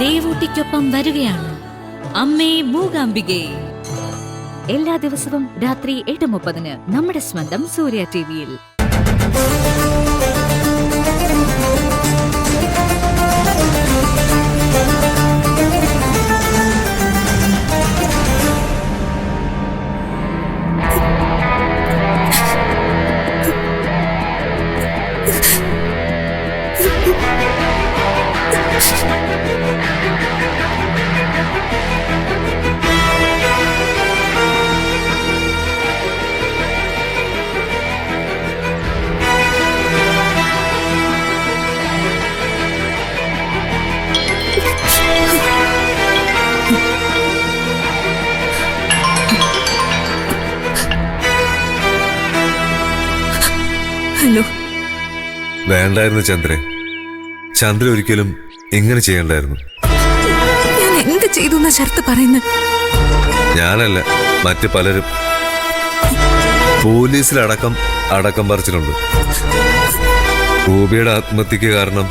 ദേവൂട്ടിക്കൊപ്പം വരികയാണ് അമ്മേ മൂകാംബികേ. എല്ലാ ദിവസവും രാത്രി 8:30 നമ്മുടെ സ്വന്തം സൂര്യ ടിവിയിൽ. ഹലോ. വേണ്ടായിരുന്നു ചന്ദ്ര. ചന്ദ്ര ഒരിക്കലും ഇങ്ങനെ ചെയ്യണ്ടായിരുന്നു. ഞാൻ എന്ത് ചെയ്തു എന്നാ ശരത്ത് പറയുന്നത്? ഞാനല്ല, മറ്റു പലരും. പോലീസിലടക്കം അടക്കം പറിച്ചിട്ടുണ്ട്. റൂബിയുടെ ആത്മഹത്യക്ക് കാരണം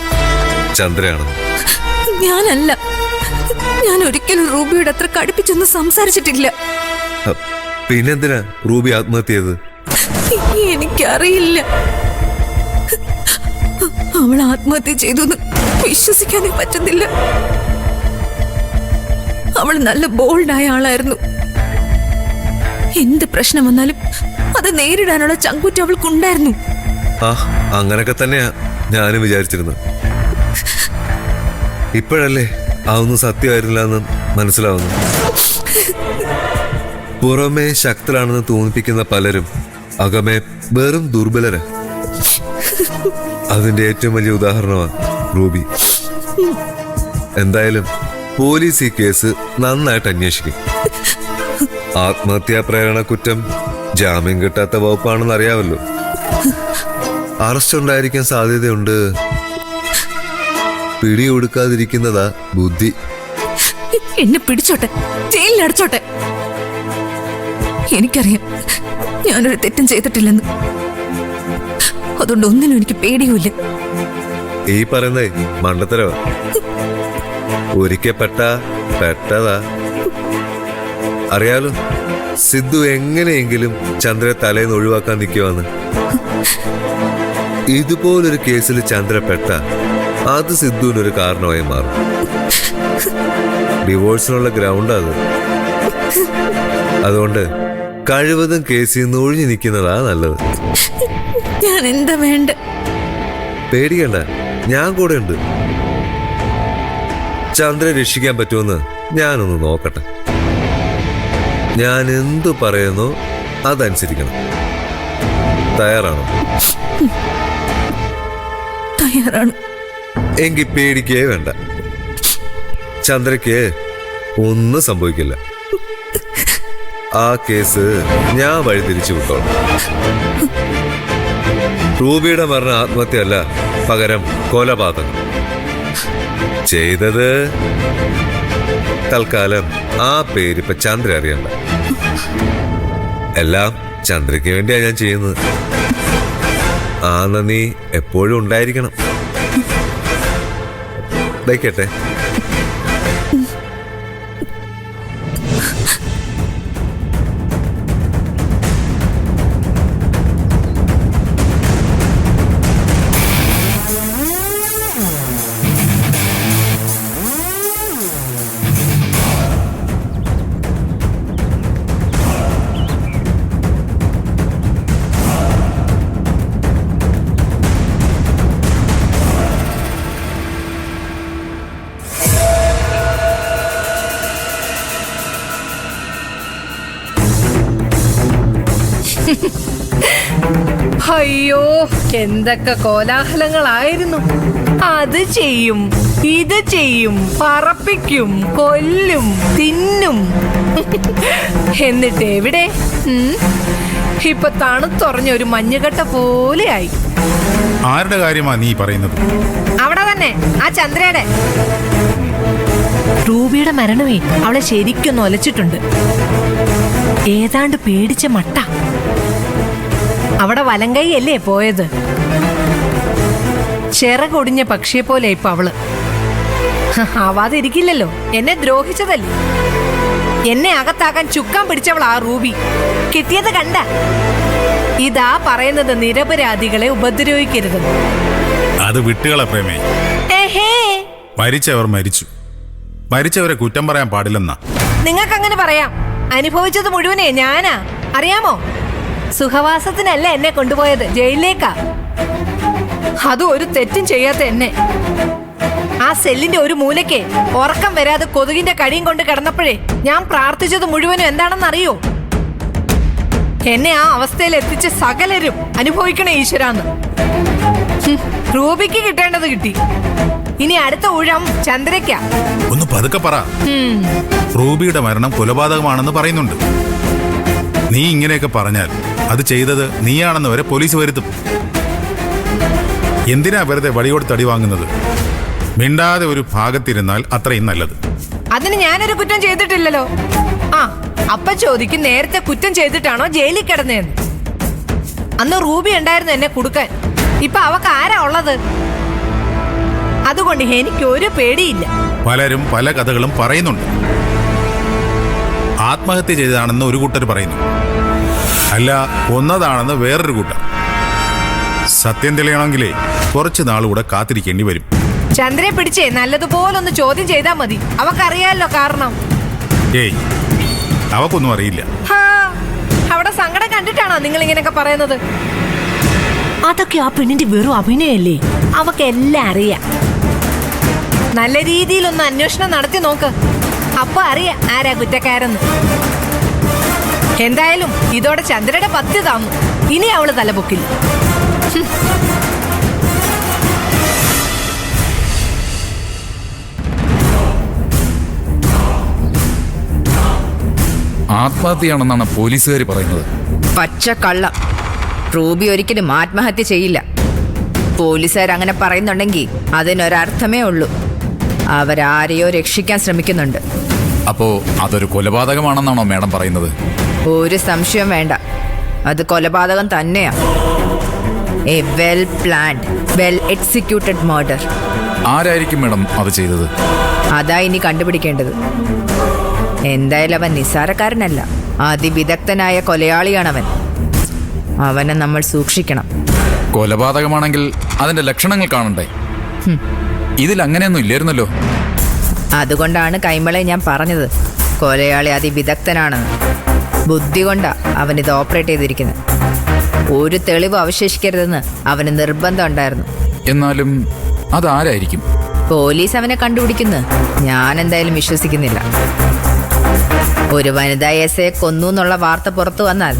ചന്ദ്രയാണ്. ഞാനല്ല. ഞാൻ ഒരിക്കലും റൂബിയോട് അത്ര കടുപ്പിച്ചൊന്നും സംസാരിച്ചിട്ടില്ല. പിന്നെന്തിനാ റൂബി ആത്മഹത്യ ചെയ്തത്? എനിക്കറിയില്ല. അവൾ ആത്മഹത്യ ചെയ്തു വിശ്വസിക്കാനേ പറ്റുന്നില്ല. അവൾ നല്ല ബോൾഡായ ആളായിരുന്നു. എന്ത് പ്രശ്നം വന്നാലും അത് നേരിടാനുള്ള ചങ്കൂറ്റം അവൾക്കുണ്ടായിരുന്നു. അങ്ങനൊക്കെ തന്നെയാ ഞാനും വിചാരിച്ചിരുന്നത്. ഇപ്പോഴല്ലേ അതൊന്നും സത്യമായിരുന്നില്ല എന്ന് മനസ്സിലാവുന്നു. പുറമേ ശക്തരാണെന്ന് തോന്നിപ്പിക്കുന്ന പലരും അകമേ വെറും ദുർബലരാ. അതിന്റെ ഏറ്റവും വലിയ ഉദാഹരണമാണ് റൂബി. എന്തായാലും പോലീസ് ഈ കേസ് നന്നായിട്ട് അന്വേഷിക്കും. ആത്മഹത്യാ പ്രേരണ കുറ്റം ജാമ്യം കിട്ടാത്ത വകുപ്പാണെന്ന് അറിയാമല്ലോ. അറസ്റ്റ് ഉണ്ടായിരിക്കാൻ സാധ്യതയുണ്ട്. പിടി കൊടുക്കാതിരിക്കുന്നതാ ബുദ്ധി. എന്നെ പിടിച്ചോട്ടെ, ജയിലിലടച്ചോട്ടെ. എനിക്കറിയാം ഞാനൊരു തെറ്റും ചെയ്തിട്ടില്ലെന്ന്. അതുകൊണ്ട് ഒന്നിനും എനിക്ക് പേടിയുമില്ല. ഈ പറയുന്നേ മണ്ടത്തരവാ. ഒരിക്കൽ പെട്ടതാ. അറിയാലോ സിദ്ധു എങ്ങനെയെങ്കിലും ചന്ദ്ര തലേന്ന് ഒഴിവാക്കാൻ നിൽക്കുവാന്ന്. ഇതുപോലൊരു കേസിൽ ചന്ദ്ര അത് സിദ്ധുവിനൊരു കാരണമായി മാറും. ഡിവോഴ്സിനുള്ള ഗ്രൗണ്ട് അത്. അതുകൊണ്ട് കഴിവതും കേസിൽ നിന്ന് ഒഴിഞ്ഞു നിൽക്കുന്നതാ നല്ലത്. ഞാൻ എന്താ വേണ്ട? പേടിക്കണ്ട, ഞാൻ കൂടെ ഉണ്ട്. ചന്ദ്ര രക്ഷിക്കാൻ പറ്റുമെന്ന് ഞാനൊന്ന് നോക്കട്ടെ. ഞാൻ എന്തു പറയുന്നു അതനുസരിക്കണം. തയ്യാറാണോ? തയ്യാറാണ്. എങ്കിൽ പേടിക്കേ വേണ്ട. ചന്ദ്രയ്ക്ക് ഒന്നും സംഭവിക്കില്ല. ആ കേസ് ഞാൻ വഴിതിരിച്ചു വിട്ടോളാം. റൂബിയുടെ മരണം ആത്മഹത്യയല്ല, പകരം കൊലപാതകം ചെയ്തത്. തൽക്കാലം ആ പേരിപ്പ ചന്ദ്ര അറിയണ്ട. എല്ലാം ചന്ദ്രയ്ക്ക് വേണ്ടിയാ ഞാൻ ചെയ്യുന്നത്. ആ നന്ദി എപ്പോഴും ഉണ്ടായിരിക്കണം. വയ്ക്കട്ടെ. അയ്യോ, എന്തൊക്കെ കോലാഹലങ്ങളായിരുന്നു. അത് ചെയ്യും, ഇത് ചെയ്യും, പറപ്പിക്കും, കൊല്ലും, തിന്നും. എന്നിട്ട് എവിടെ? ഇപ്പൊ തണുത്തുറഞ്ഞ ഒരു മഞ്ഞുകട്ട പോലെയായി. ആരുടെ കാര്യമാ നീ പറയുന്നത്? അവിടെ തന്നെ, ആ ചന്ദ്രയുടെ. റൂബിയുടെ മരണമേ അവളെ ശരിക്കൊന്ന് ഒലച്ചിട്ടുണ്ട്. ഏതാണ്ട് പേടിച്ച മട്ട. അവിടെ വലങ്കൈയല്ലേ പോയത്. ചിറകൊടിഞ്ഞ പക്ഷിയെ പോലെ ഇപ്പൊ അവള്. ആവാതിരിക്കില്ലല്ലോ, എന്നെ ദ്രോഹിച്ചതല്ലേ. എന്നെ അകത്താക്കാൻ ചുക്കാൻ പിടിച്ചവളാ റൂബി. കിട്ടിയത് കണ്ട. ഇതാ പറയുന്നത് നിരപരാധികളെ ഉപദ്രവിക്കരുത്. അത് വിട്ടുകളെ പ്രേമേ. ഏഹേ, മരിച്ചവർ മരിച്ചു. മരിച്ചവരെ കുറ്റം പറയാൻ പാടില്ലെന്നാ. നിങ്ങൾക്ക് അങ്ങനെ പറയാം. അനുഭവിച്ചത് മുഴുവനേ ഞാനാ, അറിയാമോ? സുഖവാസത്തിനല്ല എന്നെ കൊണ്ടുപോയത്, ജയിലിലേക്കാ. അതും ഒരു തെറ്റും ചെയ്യാത്ത എന്നെ. ആ സെല്ലിന്റെ ഒരു മൂലയ്ക്ക് ഉറക്കം വരാതെ കൊതുകിന്റെ കടിയും കൊണ്ട് കിടന്നപ്പോഴേ ഞാൻ പ്രാർത്ഥിച്ചത് മുഴുവനും എന്താണെന്നറിയോ? എന്നെ ആ അവസ്ഥയിൽ എത്തിച്ച സകലരും അനുഭവിക്കണേ ഈശ്വരാന്ന്. റൂബിക്ക് കിട്ടേണ്ടത് കിട്ടി. ഇനി അടുത്ത ഊഴം ചന്ദ്രയ്ക്ക. ഒന്ന് പതുക്കെ പറ. റൂബിയുടെ മരണം കൊലപാതകമാണെന്ന് പറയുന്നുണ്ട്. നീ ഇങ്ങനെയൊക്കെ പറഞ്ഞാൽ അത് ചെയ്തത് നീയാണെന്ന് വരെ പോലീസ് വരുത്തും. എന്തിനാ വെറുതെ വടിയോട് തടി വാങ്ങുന്നത്? മിണ്ടാതെ ഒരു ഭാഗത്തിരുന്നാൽ അത്രയും നല്ലത്. അതിന് ഞാനൊരു കുറ്റം ചെയ്തിട്ടില്ലല്ലോ. ആ, അപ്പ ചോദിക്കും നേരത്തെ കുറ്റം ചെയ്തിട്ടാണോ ജയിലിൽ കിടന്നേന്ന്. അന്ന് റൂബി ഉണ്ടായിരുന്നു എന്നെ കൊടുക്കാൻ. ഇപ്പൊ അവക്ക് ആരാ ഉള്ളത്? അതുകൊണ്ട് എനിക്ക് ഒരു പേടിയില്ല. പലരും പല കഥകളും പറയുന്നുണ്ട്. ആത്മഹത്യ ചെയ്തതാണെന്ന് ഒരു കൂട്ടർ പറയുന്നു, അല്ല കൊന്നതാണെന്ന് വേറൊരു കൂട്ടർ. സത്യം തെളിയണമെങ്കിലേ കുറച്ച് നാളുകൂടെ കാത്തിരിക്കേണ്ടി വരും. ചന്ദ്രയെ പിടിച്ചേ നല്ലതുപോലൊന്ന് ചോദ്യം ചെയ്താൽ മതി. അവക്കറിയാലോ കാരണം. ഏയ്, അവക്കൊന്നും അറിയില്ല. അവിടെ സങ്കടം കണ്ടിട്ടാണോ നിങ്ങൾ ഇങ്ങനെയൊക്കെ പറയുന്നത്? അതൊക്കെ ആ പെണ്ണിന്റെ വെറും അഭിനയല്ലേ. അവക്ക് എല്ലാം അറിയാം. നല്ല രീതിയിലൊന്ന് അന്വേഷണം നടത്തി നോക്ക്. അപ്പൊ അറിയാം ആരാ കുറ്റക്കാരെന്ന്. എന്തായാലും ഇതോടെ ചന്ദ്രയുടെ പത്തി താന്നു. ഇനി അവള് തലപൊക്കില്ല. ആത്മഹത്യയാണെന്നാണ് പോലീസുകാർ പറയുന്നത്. പച്ചക്കള്ളം. റൂബി ഒരിക്കലും ആത്മഹത്യ ചെയ്യില്ല. പോലീസുകാർ അങ്ങനെ പറയുന്നുണ്ടെങ്കിൽ അതിനൊരർത്ഥമേ ഉള്ളൂ. അവരാരെയോ രക്ഷിക്കാൻ ശ്രമിക്കുന്നുണ്ട്. അപ്പോ അതൊരു കൊലപാതകമാണെന്നാണോ മാഡം പറയുന്നത്? ഒരു സംശയം വേണ്ട, അത് കൊലപാതകം തന്നെയാ. A well planned, well executed murder. ആരായിരിക്കും മാഡം അത് ചെയ്തത്? അതാ ഇനി കണ്ടുപിടിക്കേണ്ടത്. എന്തായാലും അവൻ നിസ്സാരക്കാരനല്ല, അതിവിദഗ്ധനായ കൊലയാളിയാണവൻ. അവനെ നമ്മൾ സൂക്ഷിക്കണം. കൊലപാതകമാണെങ്കിൽ അതിന്റെ ലക്ഷണങ്ങൾ കാണണ്ടേ? ഇതിൽ അങ്ങനെയൊന്നും ഇല്ലായിരുന്നല്ലോ. അതുകൊണ്ടാണ് കൈമളെ ഞാൻ പറഞ്ഞത് കൊലയാളി അതിവിദഗ്ധനാണ്. ബുദ്ധി കൊണ്ടാ അവനിത് ഓപ്പറേറ്റ് ചെയ്തിരിക്കുന്നത്. ഒരു തെളിവ് അവശേഷിക്കരുതെന്ന് അവന് നിർബന്ധം ഉണ്ടായിരുന്നു. എന്നാലും അതാരായിരിക്കും? പോലീസ് അവനെ കണ്ടുപിടിക്കുന്നു. ഞാൻ എന്തായാലും വിശ്വസിക്കുന്നില്ല. ഒരു വനിതാ എസ്ഐയെ കൊന്നു എന്നുള്ള വാർത്ത പുറത്തു വന്നാൽ